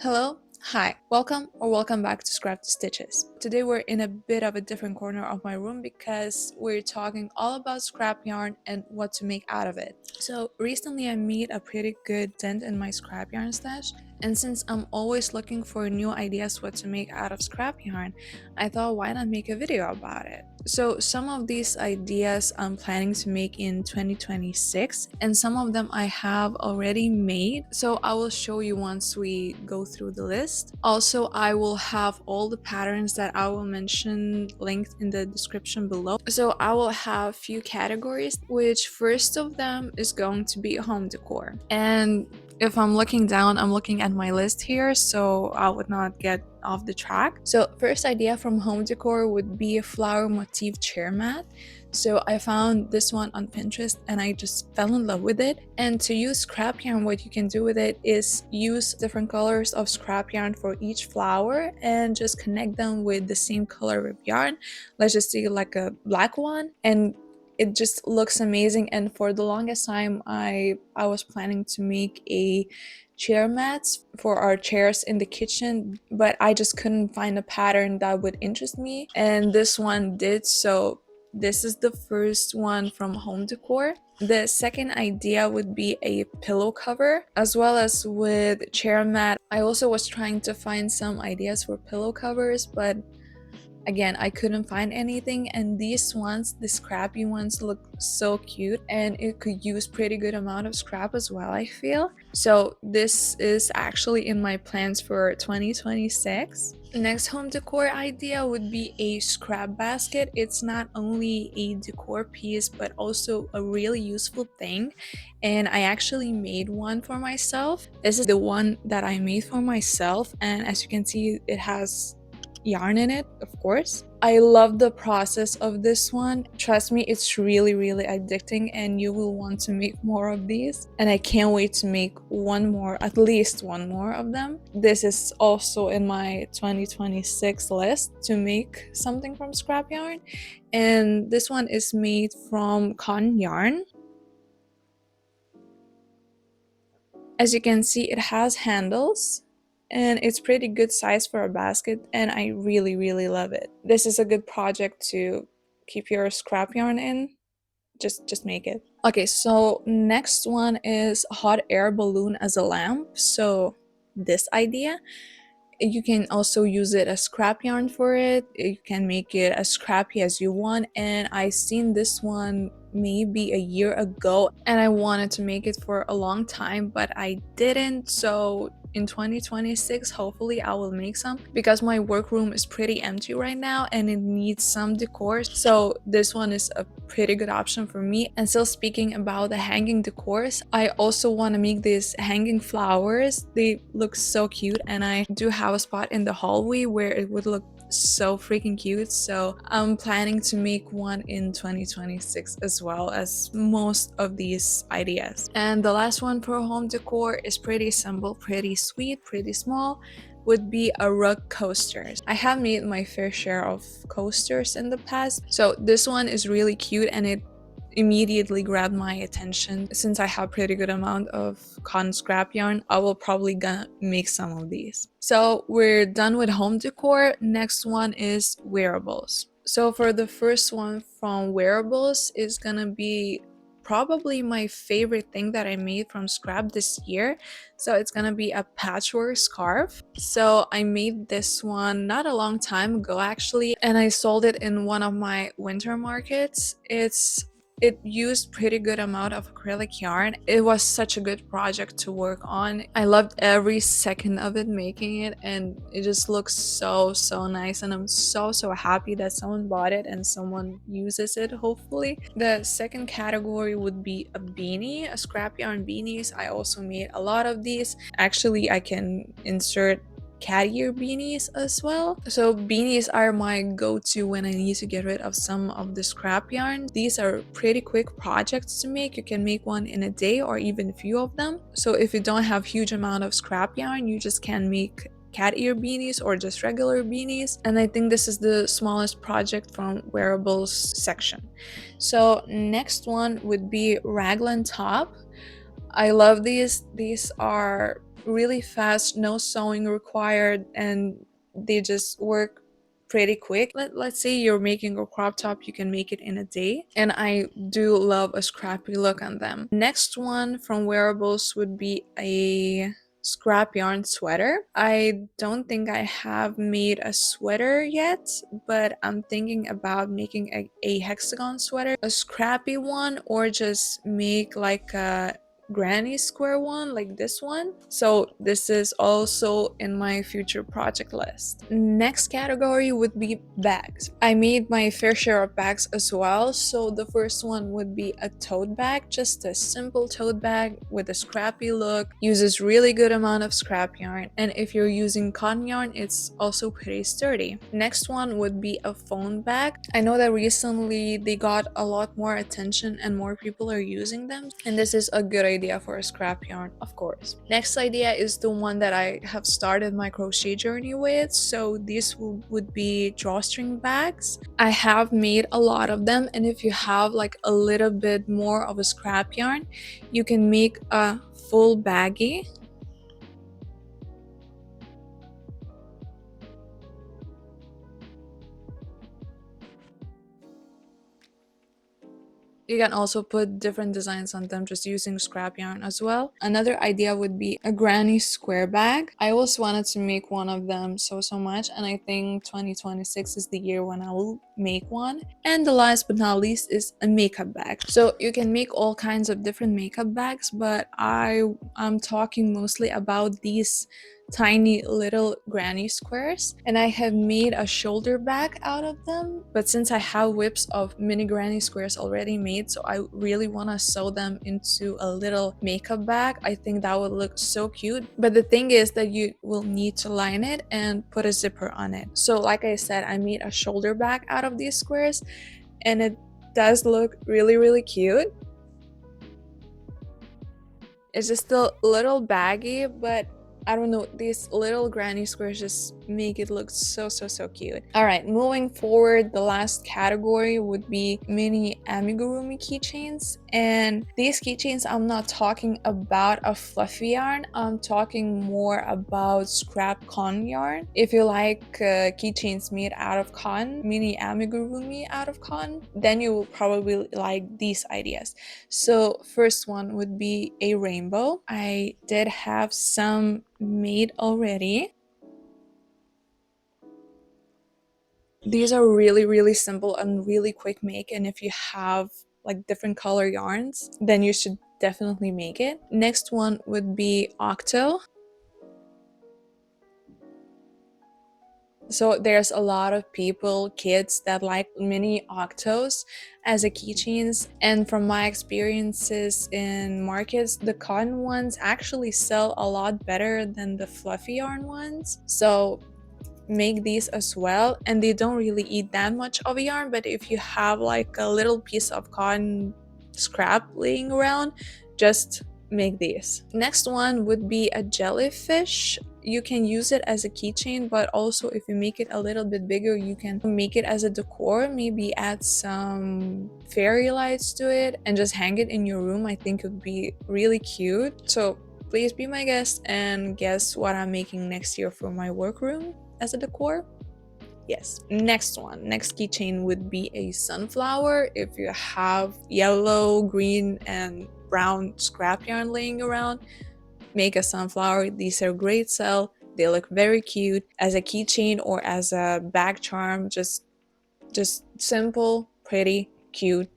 Hello, hi, welcome back to Scrap to Stitches. Today we're in a bit of a different corner of my room because we're talking all about scrap yarn and what to make out of it. So recently I made a pretty good dent in my scrap yarn stash, and since I'm always looking for new ideas what to make out of scrap yarn, I thought why not make a video about it. So some of these ideas I'm planning to make in 2026 and some of them I have already made. So I will show you once we go through the list. Also, I will have all the patterns that I will mention linked in the description below. So I will have few categories, which first of them is going to be home decor. And if I'm looking down, I'm looking at my list here, so I would not get off the track. So first idea from home decor would be a flower motif chair mat. So I found this one on Pinterest and I just fell in love with it. And to use scrap yarn, what you can do with it is use different colors of scrap yarn for each flower and just connect them with the same color of yarn. Let's just say like a black one, and it just looks amazing. And for the longest time I was planning to make a chair mats for our chairs in the kitchen, but I just couldn't find a pattern that would interest me, and this one did. So this is the first one from home decor. The second idea would be a pillow cover as well as with chair mat. I also was trying to find some ideas for pillow covers, but again, I couldn't find anything, and these ones, the scrappy ones, look so cute and it could use pretty good amount of scrap as well, I feel. So this is actually in my plans for 2026. Next home decor idea would be a scrap basket. It's not only a decor piece but also a really useful thing, and I actually made one for myself. This is the one that I made for myself, and as you can see, it has yarn in it, of course. I love the process of this one. Trust me, it's really addicting and you will want to make more of these. And I can't wait to make one more, at least one more of them. This is also in my 2026 list to make something from scrap yarn. And this one is made from cotton yarn. As you can see, it has handles and it's pretty good size for a basket, and I really love it. This is a good project to keep your scrap yarn in. Just make it. Okay, so next one is a hot air balloon as a lamp. So this idea, you can also use it as scrap yarn for it. You can make it as scrappy as you want, and I seen this one maybe a year ago and I wanted to make it for a long time, but I didn't. So in 2026 hopefully I will make some, because my workroom is pretty empty right now and it needs some decor. So this one is a pretty good option for me. And still speaking about the hanging decors, I also want to make these hanging flowers. They look so cute, and I do have a spot in the hallway where it would look so freaking cute. So I'm planning to make one in 2026 as well as most of these ideas. And the last one for home decor is pretty simple, pretty sweet, pretty small, would be a rug coaster. I have made my fair share of coasters in the past, so this one is really cute and it immediately grabbed my attention. Since I have pretty good amount of cotton scrap yarn, I will probably gonna make some of these. So we're done with home decor. Next one is wearables. So for the first one from wearables is gonna be probably my favorite thing that I made from scrap this year. So it's gonna be a patchwork scarf. So I made this one not a long time ago actually, and I sold it in one of my winter markets. It used pretty good amount of acrylic yarn. It was such a good project to work on. I loved every second of it making it, and it just looks so nice, and I'm so happy that someone bought it and someone uses it, hopefully. The second category would be a beanie, a scrap yarn beanies. I also made a lot of these. Actually, I can insert cat ear beanies as well. So beanies are my go-to when I need to get rid of some of the scrap yarn. These are pretty quick projects to make. You can make one in a day or even a few of them. So if you don't have huge amount of scrap yarn, you just can make cat ear beanies or just regular beanies. And I think this is the smallest project from wearables section. So next one would be raglan top. I love these. These are really fast, no sewing required, and they just work pretty quick. Let's say you're making a crop top, you can make it in a day, and I do love a scrappy look on them. Next one from Wearables would be a scrap yarn sweater. I don't think I have made a sweater yet, but I'm thinking about making a hexagon sweater, a scrappy one, or just make like a granny square one like this one. So this is also in my future project list. Next category would be bags. I made my fair share of bags as well. So the first one would be a tote bag, just a simple tote bag with a scrappy look, uses really good amount of scrap yarn, and if you're using cotton yarn, it's also pretty sturdy. Next one would be a phone bag. I know that recently they got a lot more attention and more people are using them, and this is a good idea for a scrap yarn, of course. Next idea is the one that I have started my crochet journey with. So these would be drawstring bags. I have made a lot of them, and if you have like a little bit more of a scrap yarn, you can make a full baggie. You can also put different designs on them just using scrap yarn as well. Another idea would be a granny square bag. I always wanted to make one of them so much, and I think 2026 is the year when I will make one. And the last but not least is a makeup bag. So you can make all kinds of different makeup bags, but I'm talking mostly about these tiny little granny squares, and I have made a shoulder bag out of them. But since I have whips of mini granny squares already made, so I really want to sew them into a little makeup bag. I think that would look so cute, but the thing is that you will need to line it and put a zipper on it. So like I said, I made a shoulder bag out of these squares, and it does look really cute. It's just a little baggy, but I don't know, these little granny squares just make it look so cute. All right, moving forward, the last category would be mini Amigurumi keychains. And these keychains, I'm not talking about a fluffy yarn, I'm talking more about scrap cotton yarn. If you like keychains made out of cotton, mini Amigurumi out of cotton, then you will probably like these ideas. So first one would be a rainbow. I did have some made already. These are really simple and really quick make, and if you have like different color yarns, then you should definitely make it. Next one would be octo. So there's a lot of people, kids, that like mini octos as a keychains, and from my experiences in markets, the cotton ones actually sell a lot better than the fluffy yarn ones. So make these as well, and they don't really eat that much of a yarn, but if you have like a little piece of cotton scrap laying around, just make these. Next one would be a jellyfish. You can use it as a keychain, but also if you make it a little bit bigger, you can make it as a decor, maybe add some fairy lights to it and just hang it in your room. I think it would be really cute. So please be my guest and guess what I'm making next year for my workroom as a decor. Yes. Next keychain would be a sunflower. If you have yellow, green, and brown scrap yarn laying around, make a sunflower. These are great sell. They look very cute as a keychain or as a bag charm. Just simple, pretty, cute.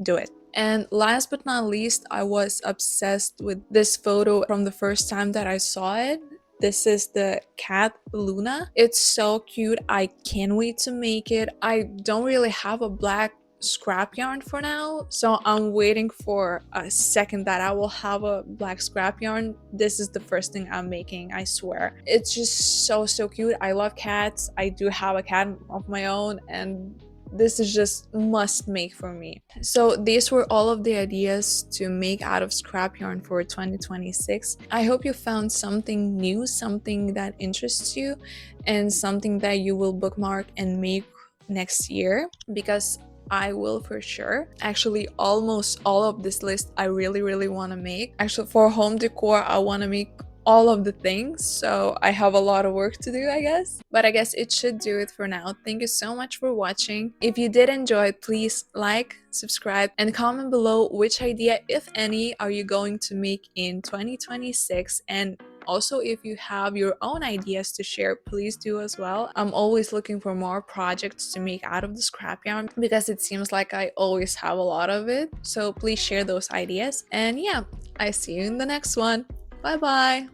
Do it. And last but not least, I was obsessed with this photo from the first time that I saw it. This is the cat Luna. It's so cute. I can't wait to make it. I don't really have a black scrap yarn for now, so I'm waiting for a second that I will have a black scrap yarn. This is the first thing I'm making, I swear. It's just so cute. I love cats. I do have a cat of my own, and this is just must make for me. So these were all of the ideas to make out of scrap yarn for 2026. I hope you found something new, something that interests you, and something that you will bookmark and make next year, because I will for sure. Actually, almost all of this list I really want to make. Actually, for home decor, I want to make all of the things, so I have a lot of work to do, I guess. But I guess it should do it for now. Thank you so much for watching. If you did enjoy, please like, subscribe, and comment below which idea, if any, are you going to make in 2026. And also, if you have your own ideas to share, please do as well. I'm always looking for more projects to make out of the scrap yarn because it seems like I always have a lot of it. So please share those ideas. And yeah, I see you in the next one. Bye bye!